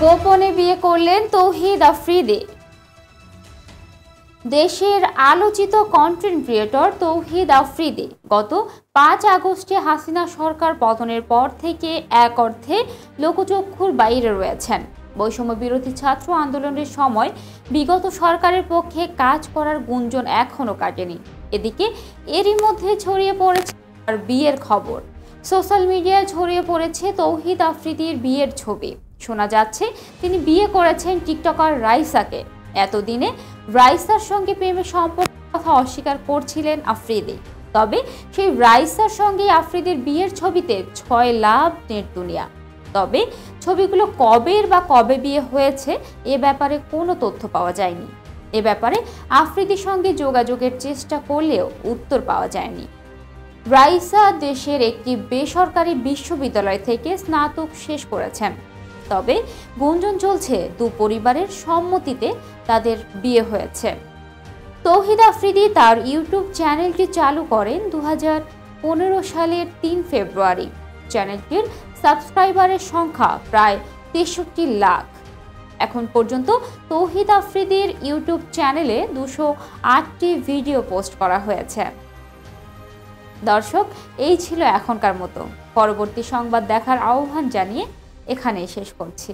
গোপনে বিয়ে করলেন তৌহিদ আফ্রিদি। দেশের আলোচিত কন্টেন্ট ক্রিয়েটর তৌহিদ আফ্রিদি গত ৫ আগস্টে হাসিনা সরকার পতনের পর থেকে এক অর্থে লোকচক্ষুর বাইরে রয়েছেন। বৈষম্য বিরোধী ছাত্র আন্দোলনের সময় বিগত সরকারের পক্ষে কাজ করার গুঞ্জন এখনো কাটেনি। এদিকে এরই মধ্যে ছড়িয়ে পড়েছে আর বিয়ের খবর। সোশ্যাল মিডিয়ায় ছড়িয়ে পড়েছে তৌহিদ আফ্রিদির বিয়ের ছবি। শোনা যাচ্ছে তিনি বিয়ে করেছেন টিকটকার রাইসাকে। এতদিনে রাইসার সঙ্গে প্রেমের সম্পর্কের কথা অস্বীকার করছিলেন আফ্রিদি। তবে সেই রাইসার সঙ্গে আফ্রিদির বিয়ের ছবিতে ৬ লাভ নেট দুনিয়া। তবে ছবিগুলো কবের বা কবে বিয়ে হয়েছে এ ব্যাপারে কোনো তথ্য পাওয়া যায়নি। এ ব্যাপারে আফ্রিদির সঙ্গে যোগাযোগের চেষ্টা করলেও উত্তর পাওয়া যায়নি। রাইসা দেশের একটি বেসরকারি বিশ্ববিদ্যালয় থেকে স্নাতক শেষ করেছেন। তবে গুঞ্জন চলছে দু পরিবারের সম্মতিতে তাদের বিয়ে হয়েছে। তৌহিদ আফ্রিদি তার ইউটিউব চ্যানেলটি চালু করেন ২০১৫ সালের ৩ ফেব্রুয়ারি। চ্যানেলটির সাবস্ক্রাইবারের সংখ্যা প্রায় ৬৩ লাখ। এখন পর্যন্ত তৌহিদ আফ্রিদির ইউটিউব চ্যানেলে ২০৮টি ভিডিও পোস্ট করা হয়েছে। দর্শক, এই ছিল এখনকার মতো। পরবর্তী সংবাদ দেখার আহ্বান জানিয়ে এখানেই শেষ করছি।